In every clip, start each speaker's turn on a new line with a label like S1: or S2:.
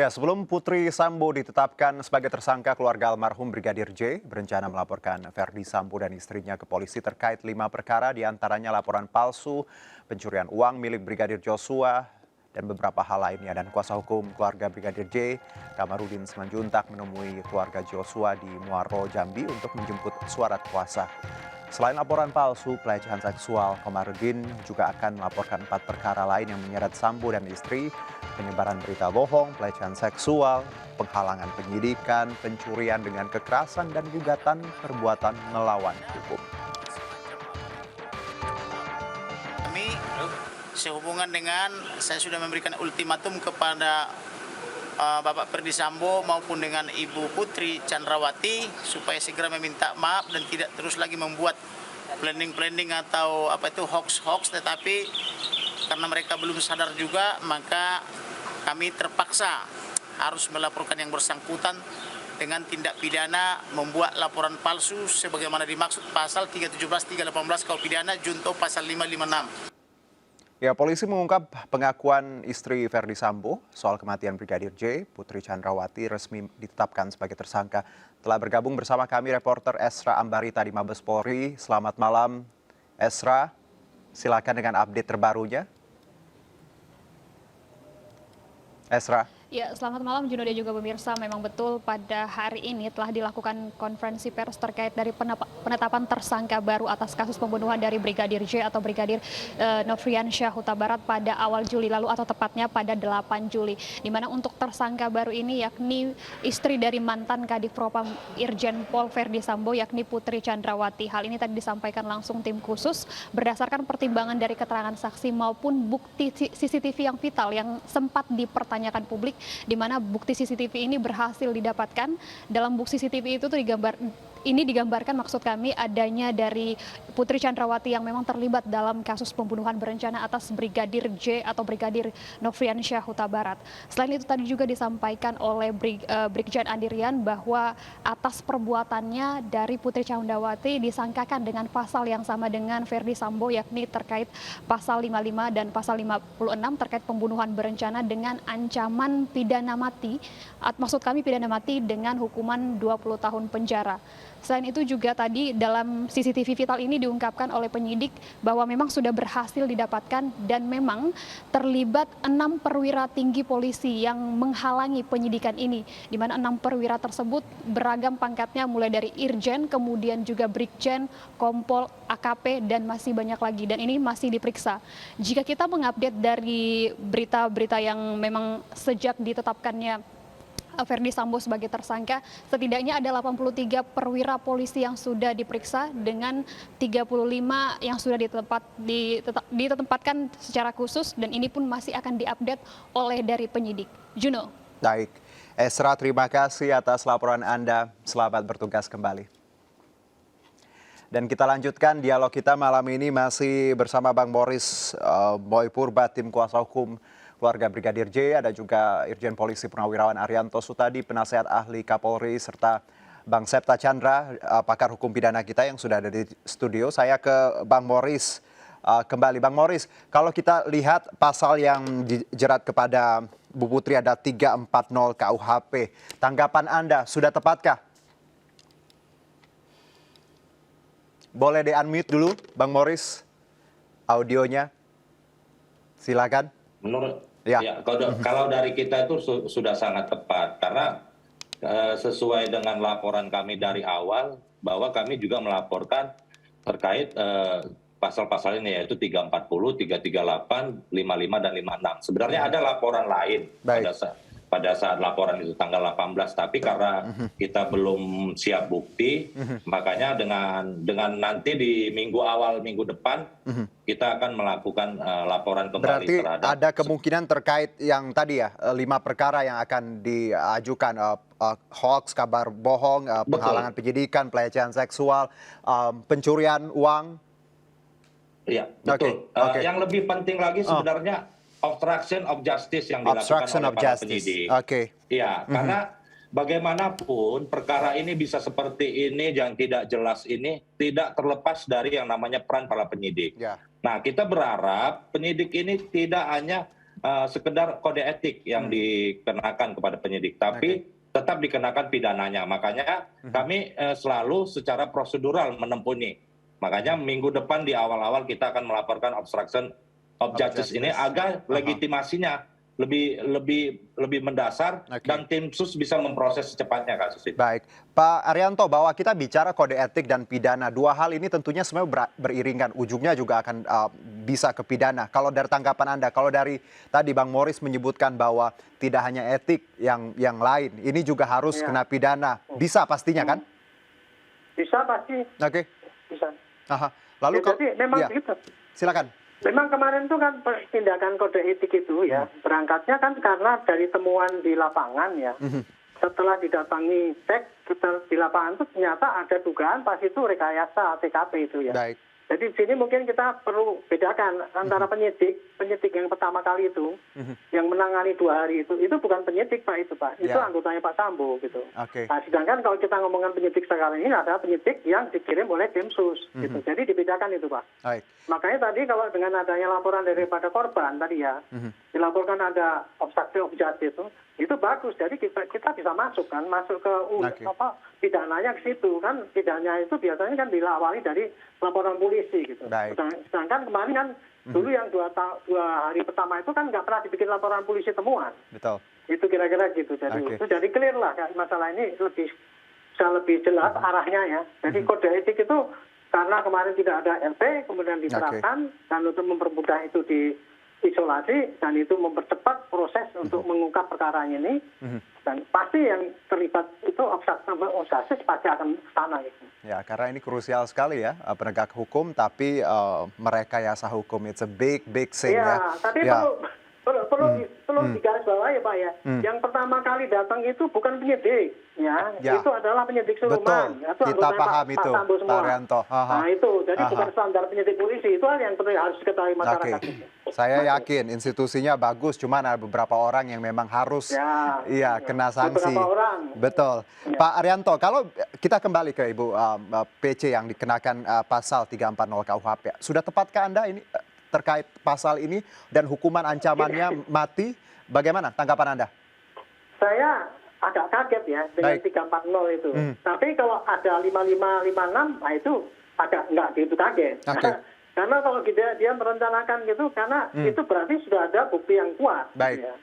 S1: Ya, sebelum Putri Sambo ditetapkan sebagai tersangka, keluarga almarhum Brigadir J berencana melaporkan Verdi Sambo dan istrinya ke polisi terkait 5 perkara, diantaranya laporan palsu, pencurian uang milik Brigadir Joshua, dan beberapa hal lainnya. Dan kuasa hukum keluarga Brigadir J, Kamarudin Simanjuntak, menemui keluarga Joshua di Muaro, Jambi untuk menjemput surat kuasa. Selain laporan palsu, pelecehan seksual, Komarudin juga akan melaporkan 4 perkara lain yang menyeret Sambo dan istri, penyebaran berita bohong, pelecehan seksual, penghalangan penyidikan, pencurian dengan kekerasan, dan gugatan perbuatan melawan hukum.
S2: Kami sehubungan dengan saya sudah memberikan ultimatum kepada Bapak Verdi Sambo maupun dengan Ibu Putri Chandrawati supaya segera meminta maaf dan tidak terus lagi membuat planning atau hoax, tetapi karena mereka belum sadar juga, maka kami terpaksa harus melaporkan yang bersangkutan dengan tindak pidana membuat laporan palsu sebagaimana dimaksud pasal 317, 318 KUH pidana junto pasal 556.
S1: Ya, polisi mengungkap pengakuan istri Verdi Sambo soal kematian Brigadir J, Putri Chandrawati resmi ditetapkan sebagai tersangka. Telah bergabung bersama kami reporter Esra Ambarita di Mabes Polri. Selamat malam, Esra. Silakan dengan update terbarunya. Esra.
S3: Ya, selamat malam Juno dan juga pemirsa. Memang betul pada hari ini telah dilakukan konferensi pers terkait dari penetapan tersangka baru atas kasus pembunuhan dari Brigadir J atau Brigadir Nofriansyah Huta Barat pada awal Juli lalu, atau tepatnya pada 8 Juli. Di mana untuk tersangka baru ini yakni istri dari mantan Kadif Propam Irjen Pol Verdi Sambo yakni Putri Chandrawati. Hal ini tadi disampaikan langsung tim khusus berdasarkan pertimbangan dari keterangan saksi maupun bukti CCTV yang vital yang sempat dipertanyakan publik, di mana bukti CCTV ini berhasil didapatkan. Dalam bukti CCTV itu digambarkan maksud kami adanya dari Putri Chandrawati yang memang terlibat dalam kasus pembunuhan berencana atas Brigadir J atau Brigadir Nofriansyah Huta Barat. Selain itu tadi juga disampaikan oleh Brigjen Andirian bahwa atas perbuatannya dari Putri Chandrawati disangkakan dengan pasal yang sama dengan Verdi Sambo, yakni terkait pasal 55 dan pasal 56 terkait pembunuhan berencana dengan ancaman pidana mati. Maksud kami pidana mati dengan hukuman 20 tahun penjara. Selain itu juga tadi dalam CCTV vital ini diungkapkan oleh penyidik bahwa memang sudah berhasil didapatkan dan memang terlibat 6 perwira tinggi polisi yang menghalangi penyidikan ini, di mana 6 perwira tersebut beragam pangkatnya mulai dari Irjen, kemudian juga Brigjen, Kompol, AKP, dan masih banyak lagi, dan ini masih diperiksa. Jika kita mengupdate dari berita-berita yang memang sejak ditetapkannya Verdi Sambo sebagai tersangka, setidaknya ada 83 perwira polisi yang sudah diperiksa dengan 35 yang sudah ditempatkan secara khusus, dan ini pun masih akan diupdate oleh dari penyidik. Juno.
S1: Baik, Esra, terima kasih atas laporan Anda. Selamat bertugas kembali. Dan kita lanjutkan dialog kita malam ini masih bersama Bang Boris Boy Purba, tim kuasa hukum keluarga Brigadir J, ada juga Irjen Polisi Purnawirawan Arianto Sutadi, penasehat ahli Kapolri, serta Bang Septa Chandra, pakar hukum pidana kita yang sudah ada di studio. Saya ke Bang Boris kembali. Bang Boris, kalau kita lihat pasal yang dijerat kepada Bu Putri ada 340 KUHP. Tanggapan Anda, sudah tepatkah? Boleh di-unmute dulu, Bang Boris, audionya. Silakan.
S4: Menurut kalau dari kita itu sudah sangat tepat, karena sesuai dengan laporan kami dari awal bahwa kami juga melaporkan terkait pasal-pasal ini, yaitu 340, 338, 55 dan 56. Sebenarnya ada laporan lain pada saat laporan itu tanggal 18, tapi karena kita belum siap bukti, makanya dengan nanti di minggu depan kita akan melakukan laporan kembali.
S1: Berarti
S4: terhadap
S1: ada kemungkinan terkait yang tadi ya, 5 perkara yang akan diajukan, hoax, kabar bohong, penghalangan penyidikan, pelecehan seksual, pencurian uang.
S4: Iya, betul. Yang lebih penting lagi sebenarnya obstruction of justice yang dilakukan oleh para penyidik. Iya, karena bagaimanapun perkara ini bisa seperti ini yang tidak jelas ini tidak terlepas dari yang namanya peran para penyidik. Nah, kita berharap penyidik ini tidak hanya sekedar kode etik yang dikenakan kepada penyidik, tapi tetap dikenakan pidananya. Makanya kami selalu secara prosedural menempuh ini. Makanya minggu depan di awal-awal kita akan melaporkan obstruction of justice ini agar legitimasinya lebih mendasar dan tim sus bisa memproses secepatnya kasus ini.
S1: Baik, Pak Arianto, bahwa kita bicara kode etik dan pidana, dua hal ini tentunya sebenarnya beriringan, ujungnya juga akan bisa ke pidana. Kalau dari tanggapan Anda, kalau dari tadi Bang Moris menyebutkan bahwa tidak hanya etik yang lain, ini juga harus kena pidana, bisa pastinya kan?
S5: Bisa pasti.
S1: Oke.
S5: Bisa.
S1: Aha. Lalu
S5: Ya, jadi memang begitu.
S1: Silakan.
S5: Memang kemarin itu kan tindakan kode etik itu ya, berangkatnya kan karena dari temuan di lapangan ya. Setelah didatangi cek di lapangan itu ternyata ada dugaan pas itu rekayasa TKP itu ya.
S1: Baik.
S5: Jadi di sini mungkin kita perlu bedakan antara penyidik yang pertama kali itu, yang menangani 2 hari itu bukan penyidik Pak itu Pak, itu anggotanya Pak Sambo gitu.
S1: Oke.
S5: Nah, sedangkan kalau kita ngomongin penyidik sekarang ini adalah penyidik yang dikirim oleh tim sus gitu. Jadi dibedakan itu Pak.
S1: Baik.
S5: Makanya tadi kalau dengan adanya laporan daripada korban tadi ya, dilaporkan ada obstruction of justice itu bagus. Jadi kita bisa masuk ke pidananya ke situ kan. Pidananya itu biasanya kan diawali dari laporan polisi gitu.
S1: Baik.
S5: Sedangkan kemarin kan dulu yang 2 hari pertama itu kan nggak pernah dibikin laporan polisi temuan.
S1: Betul.
S5: Itu kira-kira gitu. Jadi itu jadi clear lah masalah ini bisa lebih jelas arahnya ya. Jadi kode etik itu karena kemarin tidak ada LP, kemudian diterapkan, dan untuk mempermudah itu diisolasi, dan itu mempercepat proses untuk mengungkap perkara ini, dan pasti yang terlibat itu obstruction pasti akan ke sana. Gitu.
S1: Ya, karena ini krusial sekali ya, penegak hukum, tapi merekayasa hukum, it's a big thing ya.
S5: Tapi perlu digarisbawahi ya Pak ya. Yang pertama kali datang itu bukan penyidik, ya. Itu adalah penyidik Suruman.
S1: Betul, kita paham itu, Pak Arianto.
S5: Nah itu, jadi bukan standar penyidik polisi, itu yang harus diketahui masyarakat.
S1: Saya yakin institusinya bagus, cuman ada beberapa orang yang memang harus kena sanksi.
S5: Beberapa orang.
S1: Betul. Pak Arianto, kalau kita kembali ke Ibu PC yang dikenakan pasal 340 KUHP, sudah tepatkah Anda ini terkait pasal ini dan hukuman ancamannya mati? Bagaimana tanggapan Anda?
S5: Saya agak kaget ya dengan 340 itu. Tapi kalau ada 5556, nah itu agak nggak gitu kaget. Karena kalau dia merencanakan gitu, karena itu berarti sudah ada bukti yang kuat.
S1: Baik.
S5: Ya.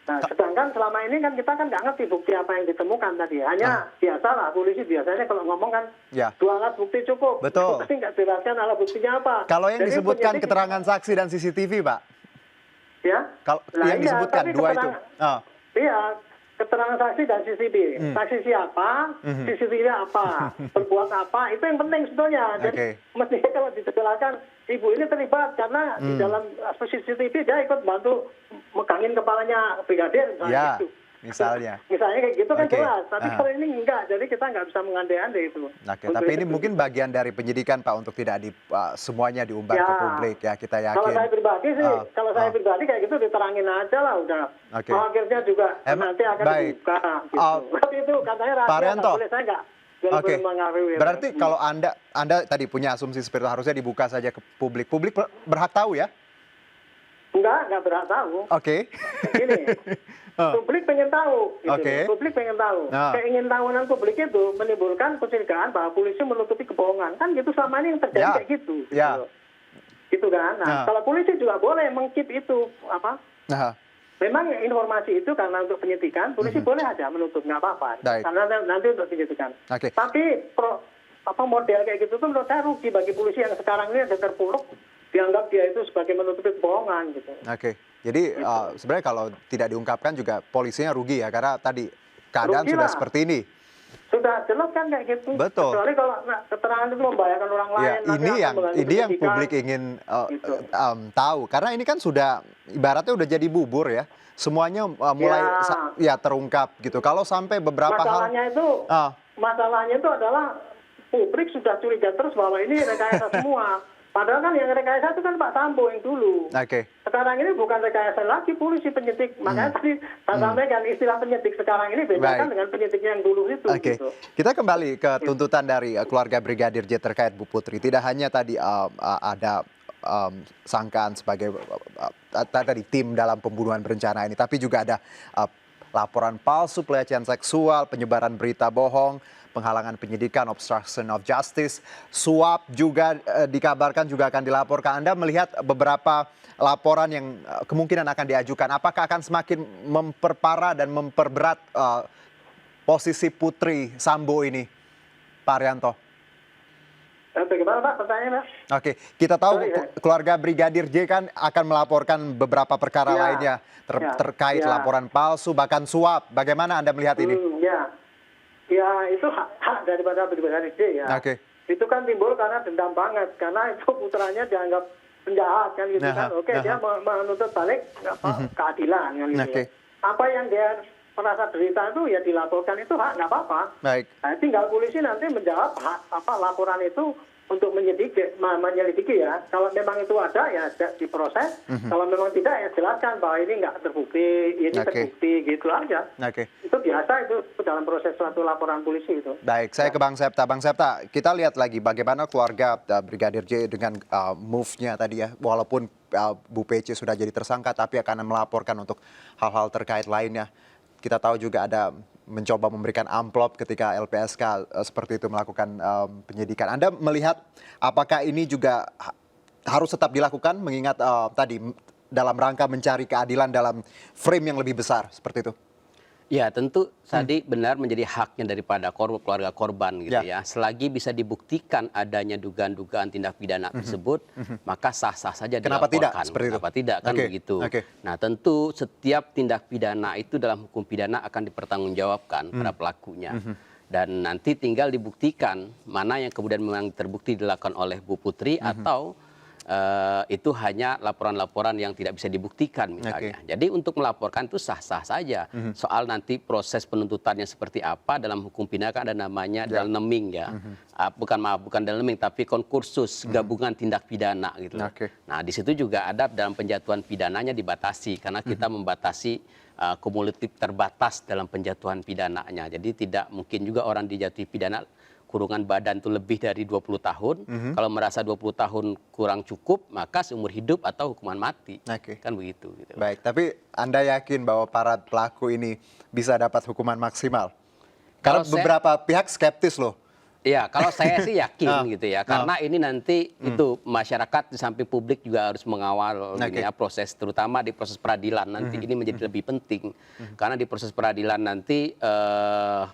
S5: Nah, sedangkan selama ini kan kita kan nggak ngerti bukti apa yang ditemukan tadi. Hanya biasalah, polisi biasanya kalau ngomong kan 2 alat bukti cukup.
S1: Betul.
S5: Pasti nggak jelaskan alat buktinya apa.
S1: Kalau yang disebutkan keterangan saksi dan CCTV, Pak?
S5: Ya.
S1: Kalau yang disebutkan 2 itu?
S5: Iya. Keterangan saksi dan CCTV. Saksi siapa, CCTV apa, berbuat apa, itu yang penting sebetulnya. Jadi mestinya kalau dijelaskan, ibu ini terlibat karena di dalam CCTV dia ikut bantu megangin kepalanya brigadir. Gitu.
S1: Misalnya
S5: kayak gitu kan jelas, tapi kalau ini enggak, jadi kita nggak bisa mengandai-andai itu.
S1: Tapi ini mungkin bagian dari penyidikan Pak untuk tidak semuanya diumbar ke publik ya, kita yakin.
S5: Kalau saya pribadi kayak gitu diterangin aja lah udah. Akhirnya juga nanti akan dibuka. Gitu. Tapi itu katanya rahasia, nggak boleh, saya nggak.
S1: Berarti kalau Anda tadi punya asumsi seperti itu, harusnya dibuka saja ke publik. Publik berhak tahu ya?
S5: Enggak berhak tahu. Gini, publik pengen tahu. Gitu. Publik pengen tahu. Keingintahuan publik itu menimbulkan kecurigaan bahwa polisi menutupi kebohongan. Kan gitu selama ini yang terjadi kayak gitu. Gitu kan. Nah, kalau polisi juga boleh mengkeep itu apa? Memang informasi itu karena untuk penyidikan, polisi boleh aja menutup, nggak apa-apa. Karena nanti untuk penyidikan. Tapi model kayak gitu tuh menurut saya rugi bagi polisi yang sekarang ini ada terpuruk, dianggap dia itu sebagai menutupi kebohongan gitu.
S1: Jadi sebenarnya kalau tidak diungkapkan juga polisinya rugi ya, karena tadi keadaan
S5: rugi
S1: sudah
S5: lah.
S1: seperti ini.
S5: Sudah jelas kan kayak gitu.
S1: Betul.
S5: Kecuali kalau keterangan itu membahayakan orang lain.
S1: Ini yang publik ingin tahu, karena ini kan sudah ibaratnya udah jadi bubur ya. Semuanya mulai terungkap gitu. Kalau sampai beberapa
S5: masalahnya itu adalah publik sudah curiga terus bahwa ini rekayasa semua. Padahal kan yang rekayasa itu kan Pak Sambo yang dulu. Sekarang ini bukan rekayasa lagi, polisi penyidik. Makanya tadi saya sampaikan istilah penyidik sekarang ini bedakan dengan penyidik yang dulu itu. Gitu.
S1: Kita kembali ke tuntutan dari keluarga Brigadir J terkait Bu Putri. Tidak hanya tadi ada sangkaan sebagai tadi tim dalam pembunuhan berencana ini, tapi juga ada laporan palsu, pelecehan seksual, penyebaran berita bohong, penghalangan penyidikan, obstruction of justice, suap juga dikabarkan juga akan dilaporkan. Anda melihat beberapa laporan yang kemungkinan akan diajukan, apakah akan semakin memperparah dan memperberat posisi Putri Sambo ini, Pak Arianto?
S5: Bagaimana Pak pertanyaannya?
S1: Oke, kita tahu keluarga Brigadir J kan akan melaporkan beberapa perkara lainnya terkait laporan palsu, bahkan suap. Bagaimana Anda melihat ini?
S5: Ya itu hak daripada Brigadir J ya. Itu kan timbul karena dendam banget, karena itu putranya dianggap penjahat kan gitu kan. Dia menuntut balik keadilan kan gitu. Apa yang dia merasa derita itu ya dilaporkan, itu hak, nggak apa-apa. Nah, tinggal polisi nanti menjawab laporan itu untuk menyelidiki ya. Kalau memang itu ada ya diproses. Kalau memang tidak ya jelaskan bahwa ini nggak terbukti, ini terbukti gitu aja. Itu biasa itu dalam proses suatu laporan polisi itu.
S1: Baik, saya ke Bang Septa. Bang Septa, kita lihat lagi bagaimana keluarga Brigadir J dengan move-nya tadi ya. Walaupun Bu PC sudah jadi tersangka, tapi akan melaporkan untuk hal-hal terkait lainnya. Kita tahu juga ada mencoba memberikan amplop ketika LPSK seperti itu melakukan penyidikan. Anda melihat apakah ini juga harus tetap dilakukan mengingat tadi dalam rangka mencari keadilan dalam frame yang lebih besar seperti itu?
S6: Ya tentu tadi benar menjadi haknya daripada keluarga korban gitu ya. Selagi bisa dibuktikan adanya dugaan-dugaan tindak pidana tersebut, maka sah-sah saja
S1: dilaporkan. Kenapa tidak? Seperti itu?
S6: Kenapa tidak kan begitu? Nah tentu setiap tindak pidana itu dalam hukum pidana akan dipertanggungjawabkan pada pelakunya. Dan nanti tinggal dibuktikan mana yang kemudian memang terbukti dilakukan oleh Bu Putri atau itu hanya laporan-laporan yang tidak bisa dibuktikan misalnya. Jadi untuk melaporkan itu sah-sah saja. Soal nanti proses penuntutannya seperti apa dalam hukum pidana kan ada namanya dalneming ya. Bukan dalneming tapi konkursus gabungan tindak pidana gitu. Nah di situ juga ada dalam penjatuhan pidananya dibatasi karena kita membatasi kumulatif terbatas dalam penjatuhan pidananya. Jadi tidak mungkin juga orang dijatuhi pidana kurungan badan itu lebih dari 20 tahun. Kalau merasa 20 tahun kurang cukup, maka seumur hidup atau hukuman mati. Kan begitu. Gitu.
S1: Baik, tapi Anda yakin bahwa para pelaku ini bisa dapat hukuman maksimal? Karena beberapa pihak skeptis loh.
S6: Ya, kalau saya sih yakin gitu ya. Karena ini nanti itu masyarakat di samping publik juga harus mengawal ya, proses, terutama di proses peradilan nanti ini menjadi lebih penting. Karena di proses peradilan nanti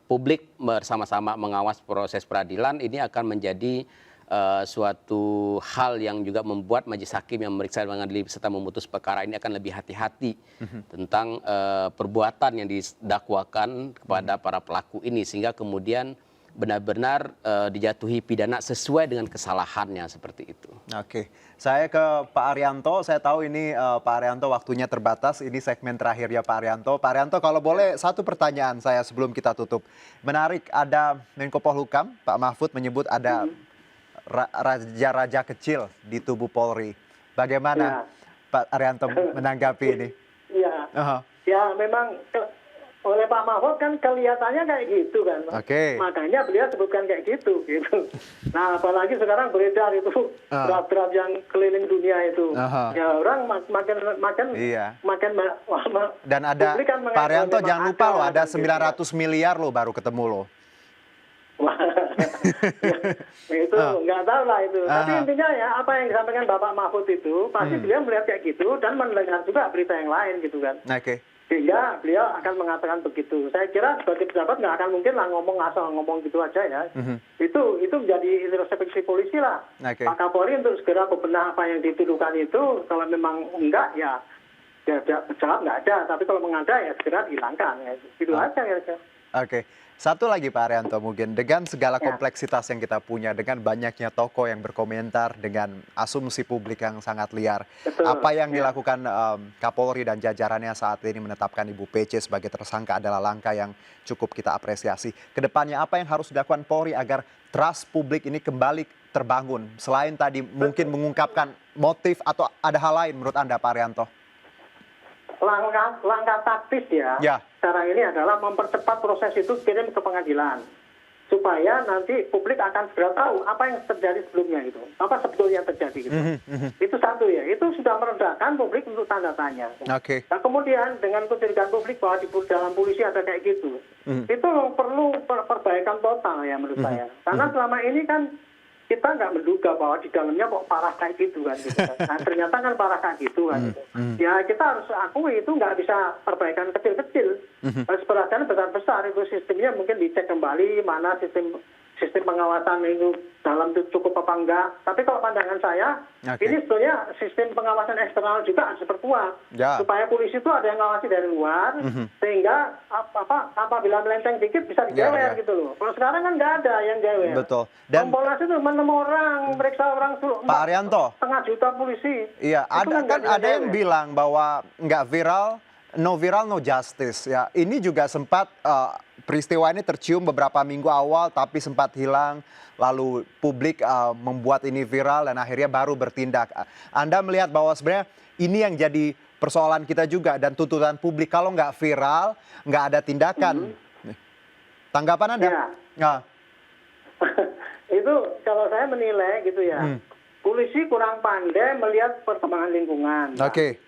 S6: publik bersama-sama mengawas proses peradilan ini akan menjadi suatu hal yang juga membuat majelis hakim yang memeriksa mengadili serta memutus perkara ini akan lebih hati-hati tentang perbuatan yang didakwakan kepada para pelaku ini sehingga kemudian benar-benar dijatuhi pidana sesuai dengan kesalahannya seperti itu.
S1: Saya ke Pak Arianto. Saya tahu ini Pak Arianto waktunya terbatas. Ini segmen terakhirnya Pak Arianto. Pak Arianto, kalau boleh satu pertanyaan saya sebelum kita tutup. Menarik, ada Menko Polhukam Pak Mahfud menyebut ada raja-raja kecil di tubuh Polri. Bagaimana Pak Arianto menanggapi ini?
S5: Ya memang oleh Pak Mahfud kan kelihatannya kayak gitu kan. Makanya beliau sebutkan kayak gitu. Nah apalagi sekarang beredar itu draft-draft yang keliling dunia itu. Ya orang makin
S1: dan ada Pak Arianto jangan lupa loh ada 900 miliar loh baru ketemu loh.
S5: Itu nggak tahu lah itu. Tapi intinya ya apa yang disampaikan Bapak Mahfud itu pasti beliau melihat kayak gitu dan mendengar juga berita yang lain gitu kan. Sehingga beliau akan mengatakan begitu. Saya kira sebagai pejabat nggak akan mungkin lah ngomong asal ngomong gitu aja ya. Itu menjadi introspeksi polisi lah. Pak Kapolri untuk segera bebenah apa yang dituduhkan itu. Kalau memang enggak ya jawab nggak ada. Tapi kalau mengada ya segera dihilangkan. Ya. Gitu aja ya.
S1: Satu lagi Pak Arianto mungkin, dengan segala kompleksitas yang kita punya, dengan banyaknya tokoh yang berkomentar, dengan asumsi publik yang sangat liar, apa yang dilakukan Kapolri dan jajarannya saat ini menetapkan Ibu PC sebagai tersangka adalah langkah yang cukup kita apresiasi. Kedepannya apa yang harus dilakukan Polri agar trust publik ini kembali terbangun? Selain tadi mungkin mengungkapkan motif atau ada hal lain menurut Anda Pak Arianto?
S5: Langkah taktis ya sekarang ini adalah mempercepat proses itu kirim ke pengadilan supaya nanti publik akan segera tahu apa yang terjadi sebelumnya gitu, apa sebetulnya yang terjadi gitu. Itu satu ya, itu sudah meredakan publik untuk tanda tanya.
S1: Oke.
S5: Nah, kemudian dengan kecurigaan publik bahwa di dalam polisi ada kayak gitu, itu perlu perbaikan total ya menurut saya. Karena selama ini kan kita nggak menduga bahwa di dalamnya kok parah kayak gitu kan. Gitu. Nah, ternyata kan parah kayak gitu kan. Gitu. Ya kita harus akui itu nggak bisa perbaikan kecil-kecil. Harus perhatian besar-besar, itu sistemnya mungkin dicek kembali mana sistem pengawasan itu dalam itu cukup apa enggak. Tapi kalau pandangan saya, ini sebetulnya sistem pengawasan eksternal juga harus diperkuat. Supaya polisi itu ada yang ngawasi dari luar, sehingga apabila melenceng dikit bisa dijewer gitu loh. Kalau sekarang kan nggak ada yang jewer.
S1: Betul. Dan
S5: Kompolnas itu menemukan orang, meriksa orang
S1: Pak Arianto,
S5: 1,5 juta polisi.
S1: Iya, ada yang bilang bahwa nggak viral, no viral, no justice. Ya, ini juga sempat peristiwa ini tercium beberapa minggu awal, tapi sempat hilang. Lalu publik membuat ini viral dan akhirnya baru bertindak. Anda melihat bahwa sebenarnya ini yang jadi persoalan kita juga dan tuntutan publik. Kalau nggak viral, nggak ada tindakan. Tanggapan Anda?
S5: Ya. Itu kalau saya menilai gitu ya, polisi kurang pandai melihat perkembangan lingkungan.
S1: Oke.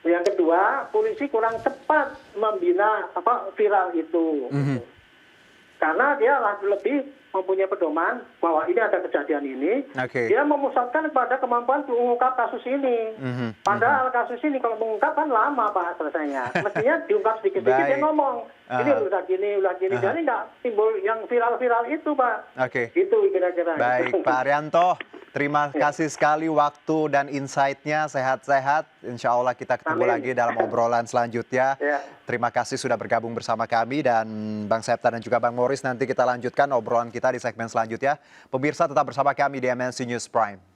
S5: Yang kedua, polisi kurang cepat membina viral itu. Karena dia lebih mempunyai pedoman bahwa ini ada kejadian ini, dia memusatkan pada kemampuan mengungkap kasus ini. Padahal kasus ini kalau mengungkap kan lama Pak selesainya. Mestinya diungkap sedikit-sedikit dia ngomong, ini udah gini. Jadi nggak timbul yang viral-viral itu Pak. Itu kira-kira.
S1: Baik Pak Arianto, terima kasih sekali waktu dan insight-nya, sehat-sehat. Insya Allah kita ketemu lagi dalam obrolan selanjutnya. Terima kasih sudah bergabung bersama kami dan Bang Septa dan juga Bang Morris. Nanti kita lanjutkan obrolan kita di segmen selanjutnya. Pemirsa tetap bersama kami di MNC News Prime.